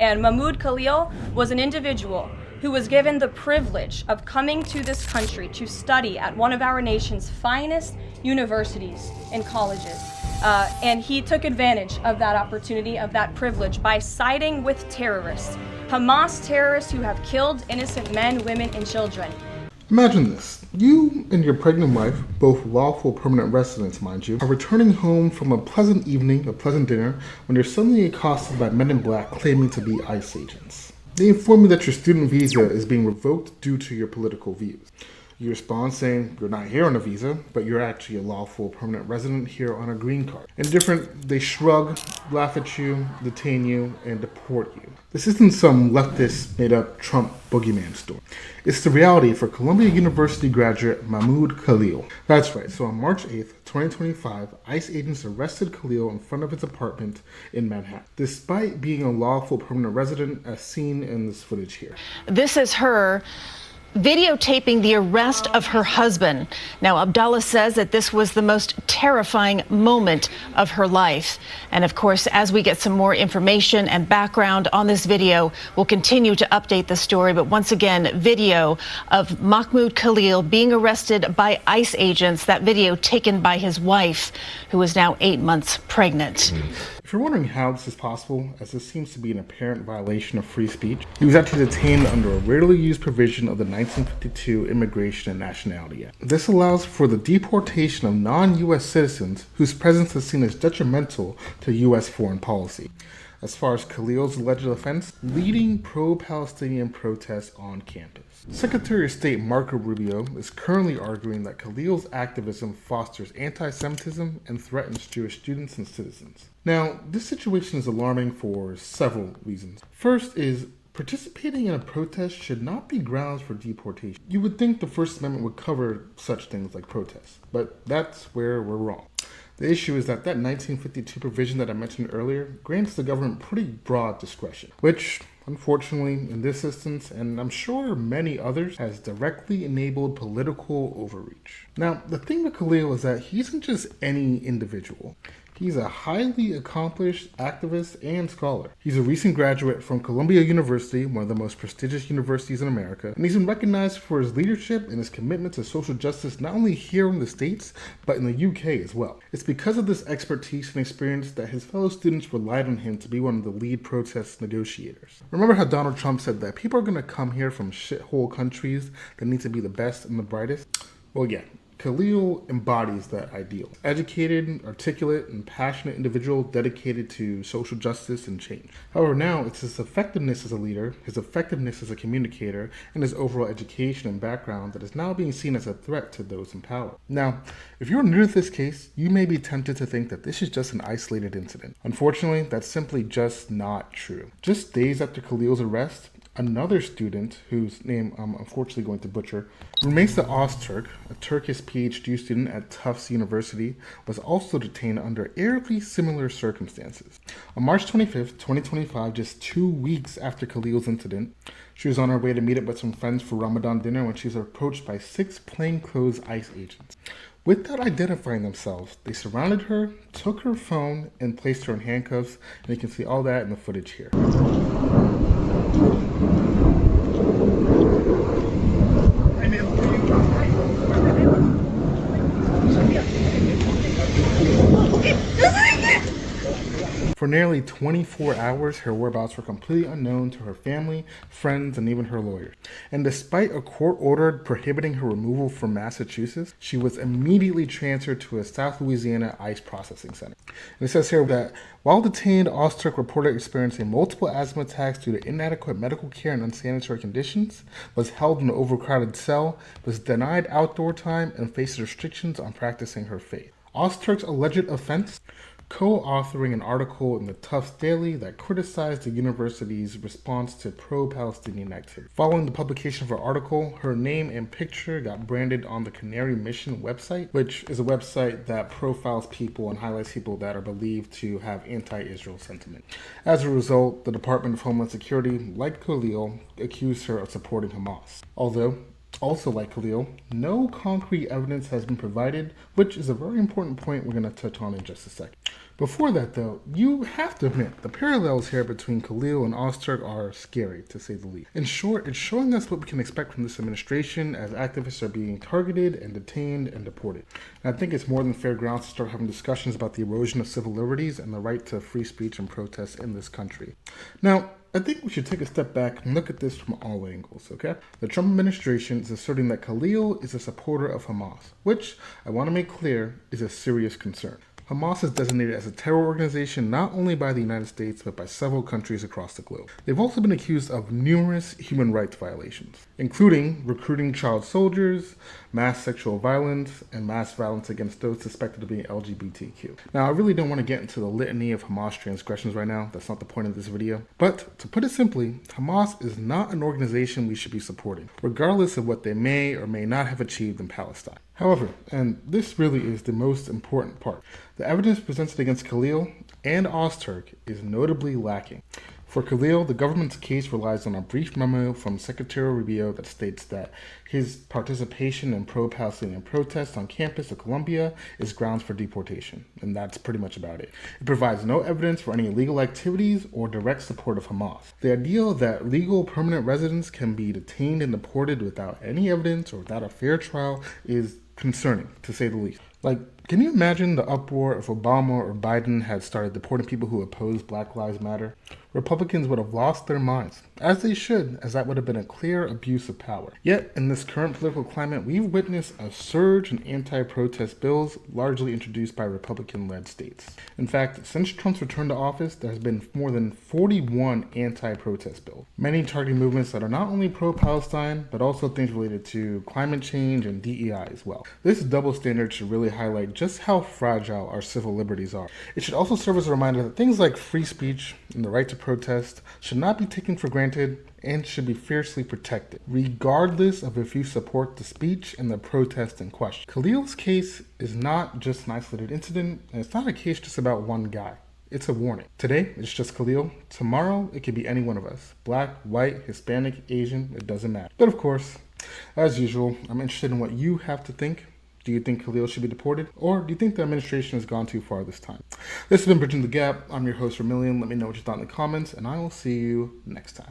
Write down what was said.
And Mahmoud Khalil was an individual who was given the privilege of coming to this country to study at one of our nation's finest universities and colleges. And he took advantage of that opportunity, of that privilege, by siding with terrorists, Hamas terrorists who have killed innocent men, women, and children. Imagine this. You and your pregnant wife, both lawful permanent residents, mind you, are returning home from a pleasant evening, a pleasant dinner, when you're suddenly accosted by men in black claiming to be ICE agents. They inform you that your student visa is being revoked due to your political views. You respond saying you're not here on a visa, but you're actually a lawful permanent resident here on a green card. Indifferent, they shrug, laugh at you, detain you, and deport you. This isn't some leftist made-up Trump boogeyman story. It's the reality for Columbia University graduate Mahmoud Khalil. That's right, so on March 8th, 2025, ICE agents arrested Khalil in front of his apartment in Manhattan, despite being a lawful permanent resident as seen in this footage here. This is her videotaping the arrest of her husband. Now, Abdallah says that this was the most terrifying moment of her life. And of course, as we get some more information and background on this video, we'll continue to update the story. But once again, video of Mahmoud Khalil being arrested by ICE agents, that video taken by his wife, who is now 8 months pregnant. If you're wondering how this is possible, as this seems to be an apparent violation of free speech, he was actually detained under a rarely used provision of the 1952 Immigration and Nationality Act. This allows for the deportation of non-U.S. citizens whose presence is seen as detrimental to U.S. foreign policy. As far as Khalil's alleged offense, leading pro-Palestinian protests on campus. Secretary of State Marco Rubio is currently arguing that Khalil's activism fosters anti-Semitism and threatens Jewish students and citizens. Now, this situation is alarming for several reasons. First is, participating in a protest should not be grounds for deportation. You would think the First Amendment would cover such things like protests, but that's where we're wrong. The issue is that 1952 provision that I mentioned earlier grants the government pretty broad discretion, which, unfortunately, in this instance, and I'm sure many others, has directly enabled political overreach. Now, the thing with Khalil is that he isn't just any individual. He's a highly accomplished activist and scholar. He's a recent graduate from Columbia University, one of the most prestigious universities in America, and he's been recognized for his leadership and his commitment to social justice not only here in the States, but in the UK as well. It's because of this expertise and experience that his fellow students relied on him to be one of the lead protest negotiators. Remember how Donald Trump said that people are going to come here from shithole countries that need to be the best and the brightest? Well, yeah. Khalil embodies that ideal. Educated, articulate, and passionate individual dedicated to social justice and change. However, now it's his effectiveness as a leader, his effectiveness as a communicator, and his overall education and background that is now being seen as a threat to those in power. Now, if you're new to this case, you may be tempted to think that this is just an isolated incident. Unfortunately, that's simply just not true. Just days after Khalil's arrest, another student, whose name I'm unfortunately going to butcher, Rümeysa Öztürk, a Turkish Ph.D. student at Tufts University, was also detained under eerily similar circumstances. On March 25th, 2025, just 2 weeks after Khalil's incident, she was on her way to meet up with some friends for Ramadan dinner when she was approached by 6 plainclothes ICE agents. Without identifying themselves, they surrounded her, took her phone, and placed her in handcuffs, and you can see all that in the footage here. For nearly 24 hours, her whereabouts were completely unknown to her family, friends, and even her lawyers. And despite a court order prohibiting her removal from Massachusetts, she was immediately transferred to a South Louisiana ICE processing center. And it says here that while detained, Öztürk reported experiencing multiple asthma attacks due to inadequate medical care and unsanitary conditions, was held in an overcrowded cell, was denied outdoor time, and faced restrictions on practicing her faith. Öztürk's alleged offense: co-authoring an article in the Tufts Daily that criticized the university's response to pro-Palestinian activity. Following the publication of her article, her name and picture got branded on the Canary Mission website, which is a website that profiles people and highlights people that are believed to have anti-Israel sentiment. As a result, the Department of Homeland Security, like Khalil, accused her of supporting Hamas. Although, also like Khalil, no concrete evidence has been provided, which is a very important point we're going to touch on in just a second. Before that, though, you have to admit the parallels here between Khalil and Öztürk are scary, to say the least. In short, it's showing us what we can expect from this administration as activists are being targeted and detained and deported. And I think it's more than fair grounds to start having discussions about the erosion of civil liberties and the right to free speech and protest in this country. Now, I think we should take a step back and look at this from all angles, okay? The Trump administration is asserting that Khalil is a supporter of Hamas, which, I want to make clear, is a serious concern. Hamas is designated as a terror organization not only by the United States, but by several countries across the globe. They've also been accused of numerous human rights violations, including recruiting child soldiers, mass sexual violence, and mass violence against those suspected of being LGBTQ. Now, I really don't want to get into the litany of Hamas transgressions right now. That's not the point of this video. But to put it simply, Hamas is not an organization we should be supporting, regardless of what they may or may not have achieved in Palestine. However, and this really is the most important part, the evidence presented against Khalil and Öztürk is notably lacking. For Khalil, the government's case relies on a brief memo from Secretary Rubio that states that his participation in pro-Palestinian protests on campus of Columbia is grounds for deportation, and that's pretty much about it. It provides no evidence for any illegal activities or direct support of Hamas. The idea that legal permanent residents can be detained and deported without any evidence or without a fair trial is concerning, to say the least. Can you imagine the uproar if Obama or Biden had started deporting people who oppose Black Lives Matter? Republicans would have lost their minds, as they should, as that would have been a clear abuse of power. Yet, in this current political climate, we've witnessed a surge in anti-protest bills largely introduced by Republican-led states. In fact, since Trump's return to office, there has been more than 41 anti-protest bills, many targeting movements that are not only pro-Palestine, but also things related to climate change and DEI as well. This double standard should really highlight just how fragile our civil liberties are. It should also serve as a reminder that things like free speech and the right to protest should not be taken for granted and should be fiercely protected, regardless of if you support the speech and the protest in question. Khalil's case is not just an isolated incident, and it's not a case just about one guy. It's a warning. Today, it's just Khalil. Tomorrow, it could be any one of us. Black, white, Hispanic, Asian, it doesn't matter. But of course, as usual, I'm interested in what you have to think. Do you think Khalil should be deported? Or do you think the administration has gone too far this time? This has been Bridging the Gap. I'm your host, Rümeysa. Let me know what you thought in the comments, and I will see you next time.